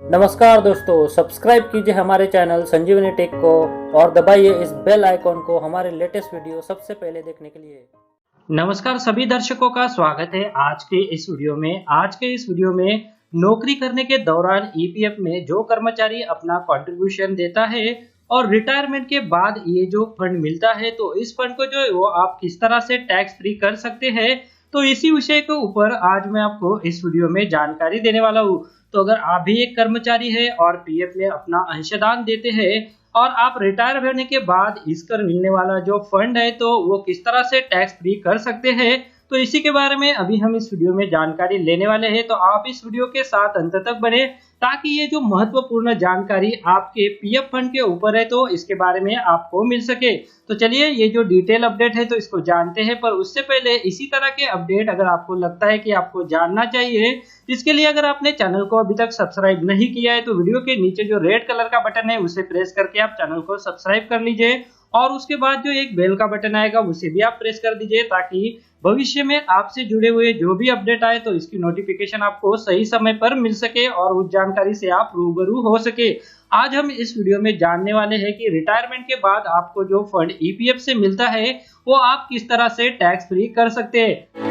नमस्कार दोस्तों, सब्सक्राइब कीजिए हमारे चैनल संजीवनी टेक को और दबाइए इस बेल आइकॉन को हमारे लेटेस्ट वीडियो सबसे पहले देखने के लिए। नमस्कार सभी दर्शकों का स्वागत है आज के इस वीडियो में नौकरी करने के दौरान ईपीएफ में जो कर्मचारी अपना कंट्रीब्यूशन देता है और रिटायरमेंट के बाद ये जो फंड मिलता है तो इस फंड को जो है वो आप किस तरह से टैक्स फ्री कर सकते हैं, तो इसी विषय के ऊपर आज मैं आपको इस वीडियो में जानकारी देने वाला हूँ। तो अगर आप भी एक कर्मचारी है और पीएफ में अपना अंशदान देते हैं और आप रिटायर होने के बाद इसकर मिलने वाला जो फंड है तो वो किस तरह से टैक्स फ्री कर सकते हैं, तो इसी के बारे में अभी हम इस वीडियो में जानकारी लेने वाले हैं। तो आप इस वीडियो के साथ अंत तक बने ताकि ये जो महत्वपूर्ण जानकारी आपके पीएफ फंड के ऊपर है तो इसके बारे में आपको मिल सके। तो चलिए ये जो डिटेल अपडेट है तो इसको जानते हैं, पर उससे पहले इसी तरह के अपडेट अगर आपको लगता है कि आपको जानना चाहिए, इसके लिए अगर आपने चैनल को अभी तक सब्सक्राइब नहीं किया है तो वीडियो के नीचे जो रेड कलर का बटन है उसे प्रेस करके आप चैनल को सब्सक्राइब कर लीजिए और उसके बाद जो एक बेल का बटन आएगा उसे भी आप प्रेस कर दीजिए ताकि भविष्य में आपसे जुड़े हुए जो भी अपडेट आए तो इसकी नोटिफिकेशन आपको सही समय पर मिल सके और उस जानकारी से आप रूबरू हो सके। आज हम इस वीडियो में जानने वाले हैं कि रिटायरमेंट के बाद आपको जो फंड ईपीएफ से मिलता है वो आप किस तरह से टैक्स फ्री कर सकते हैं।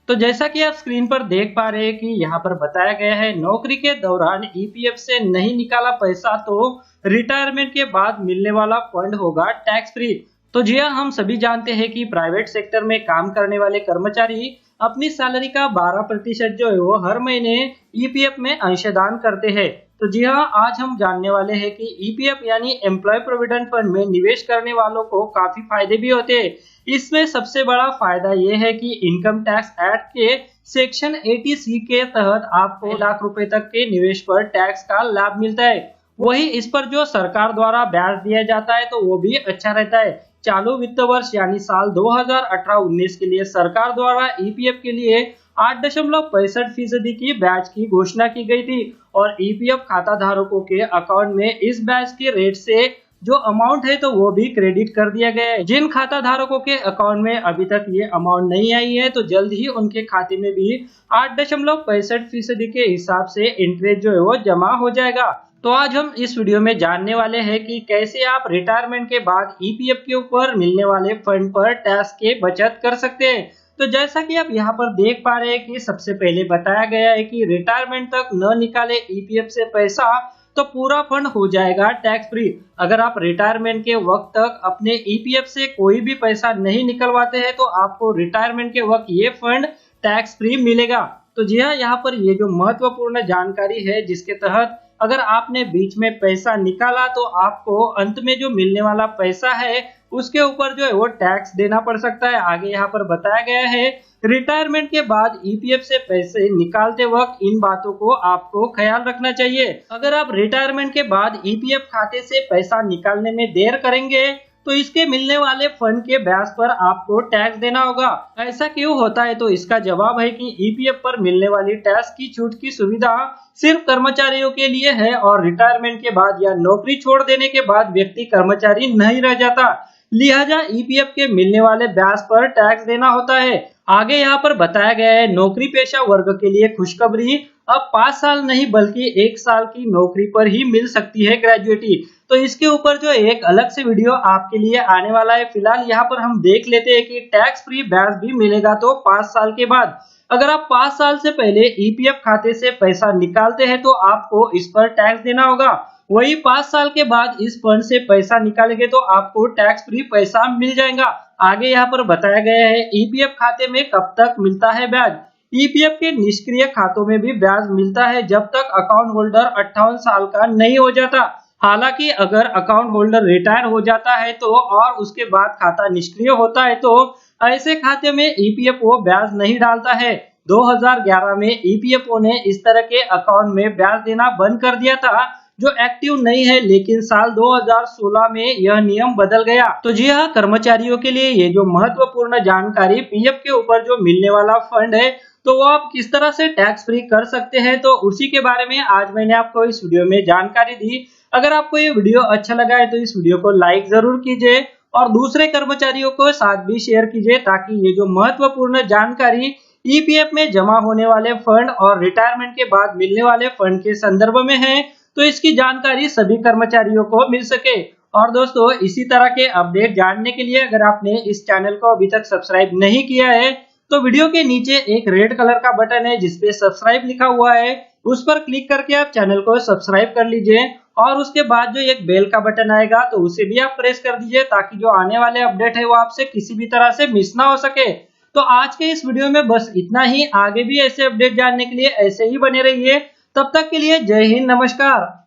तो जैसा कि आप स्क्रीन पर देख पा रहे हैं कि यहाँ पर बताया गया है नौकरी के दौरान ईपीएफ से नहीं निकाला पैसा तो रिटायरमेंट के बाद मिलने वाला फंड होगा टैक्स फ्री। तो जी हाँ, हम सभी जानते हैं कि प्राइवेट सेक्टर में काम करने वाले कर्मचारी अपनी सैलरी का 12% जो है वो हर महीने ईपीएफ में अंशदान करते हैं। तो जी हाँ, आज हम जानने वाले हैं कि ईपीएफ यानी एम्प्लॉय प्रोविडेंट फंड में निवेश करने वालों को काफी फायदे भी होते हैं। इसमें सबसे बड़ा फायदा यह है कि इनकम टैक्स एक्ट के सेक्शन 80C के तहत आपको लाख रुपए तक के निवेश पर टैक्स का लाभ मिलता है। वही इस पर जो सरकार द्वारा ब्याज दिया जाता है तो वो भी अच्छा रहता है। चालू वित्त वर्ष यानी साल 2018-19 के लिए सरकार द्वारा ईपीएफ के लिए 8.65% की ब्याज की घोषणा की गई थी और ईपीएफ खाता धारकों के अकाउंट में इस ब्याज के रेट से जो अमाउंट है तो वो भी क्रेडिट कर दिया गया है। जिन खाता धारकों के अकाउंट में अभी तक ये अमाउंट नहीं आई है तो जल्द ही उनके खाते में भी 8.65% के हिसाब से इंटरेस्ट जो है वो जमा हो जाएगा। तो आज हम इस वीडियो में जानने वाले हैं कि कैसे आप रिटायरमेंट के बाद ईपीएफ के ऊपर मिलने वाले फंड पर टैक्स के बचत कर सकते हैं। तो जैसा कि आप यहाँ पर देख पा रहे हैं कि सबसे पहले बताया गया है कि रिटायरमेंट तक न निकाले ईपीएफ से पैसा तो पूरा फंड हो जाएगा टैक्स फ्री। अगर आप रिटायरमेंट के वक्त तक अपने ईपीएफ से कोई भी पैसा नहीं निकलवाते हैं तो आपको रिटायरमेंट के वक्त ये फंड टैक्स फ्री मिलेगा। तो जी हाँ, यहाँ पर ये जो महत्वपूर्ण जानकारी है जिसके तहत अगर आपने बीच में पैसा निकाला तो आपको अंत में जो मिलने वाला पैसा है उसके ऊपर जो है वो टैक्स देना पड़ सकता है। आगे यहाँ पर बताया गया है रिटायरमेंट के बाद ईपीएफ से पैसे निकालते वक्त इन बातों को आपको ख्याल रखना चाहिए। अगर आप रिटायरमेंट के बाद ईपीएफ खाते से पैसा निकालने में देर करेंगे तो इसके मिलने वाले फंड के ब्याज पर आपको टैक्स देना होगा। ऐसा क्यों होता है, तो इसका जवाब है कि ईपीएफ पर मिलने वाली टैक्स की छूट की सुविधा सिर्फ कर्मचारियों के लिए है और रिटायरमेंट के बाद या नौकरी छोड़ देने के बाद व्यक्ति कर्मचारी नहीं रह जाता, लिहाजा ईपीएफ के मिलने वाले ब्याज पर टैक्स देना होता है। आगे यहाँ पर बताया गया है नौकरी पेशा वर्ग के लिए खुशखबरी, अब 5 साल नहीं बल्कि 1 साल की नौकरी पर ही मिल सकती है ग्रेजुएटी। तो इसके ऊपर जो एक अलग से वीडियो आपके लिए आने वाला है। फिलहाल यहाँ पर हम देख लेते हैं कि टैक्स फ्री ब्याज भी मिलेगा तो 5 साल के बाद। अगर आप 5 साल से पहले ईपीएफ खाते से पैसा निकालते हैं तो आपको इस पर टैक्स देना होगा। वही 5 साल के बाद इस फंड से पैसा निकालेंगे तो आपको टैक्स फ्री पैसा मिल जाएगा। आगे यहाँ पर बताया गया है ईपीएफ खाते में कब तक मिलता है ब्याज। ईपीएफ के निष्क्रिय खातों में भी ब्याज मिलता है जब तक अकाउंट होल्डर 58 साल का नहीं हो जाता। हालांकि अगर अकाउंट होल्डर रिटायर हो जाता है तो और उसके बाद खाता निष्क्रिय होता है तो ऐसे खाते में ईपीएफओ ब्याज नहीं डालता है। 2011 में ईपीएफओ ने इस तरह के अकाउंट में ब्याज देना बंद कर दिया था जो एक्टिव नहीं है, लेकिन साल 2016 में यह नियम बदल गया। तो जी हाँ, कर्मचारियों के लिए ये जो महत्वपूर्ण जानकारी पीएफ के ऊपर जो मिलने वाला फंड है तो वो आप किस तरह से टैक्स फ्री कर सकते हैं, तो उसी के बारे में आज मैंने आपको इस वीडियो में जानकारी दी। अगर आपको ये वीडियो अच्छा लगा है तो इस वीडियो को लाइक जरूर कीजिए और दूसरे कर्मचारियों को साथ भी शेयर कीजिए ताकि ये जो महत्वपूर्ण जानकारी ईपीएफ में जमा होने वाले फंड और रिटायरमेंट के बाद मिलने वाले फंड के संदर्भ में है, तो इसकी जानकारी सभी कर्मचारियों को मिल सके। और दोस्तों, इसी तरह के अपडेट जानने के लिए अगर आपने इस चैनल को अभी तक सब्सक्राइब नहीं किया है तो वीडियो के नीचे एक रेड कलर का बटन है जिसपे सब्सक्राइब लिखा हुआ है, उस पर क्लिक करके आप चैनल को सब्सक्राइब कर लीजिए। और उसके बाद जो एक बेल का बटन आएगा तो उसे भी आप प्रेस कर दीजिए ताकि जो आने वाले अपडेट है वो आपसे किसी भी तरह से मिस ना हो सके। तो आज के इस वीडियो में बस इतना ही। आगे भी ऐसे अपडेट जानने के लिए ऐसे ही बने रहिए। तब तक के लिए जय हिंद, नमस्कार।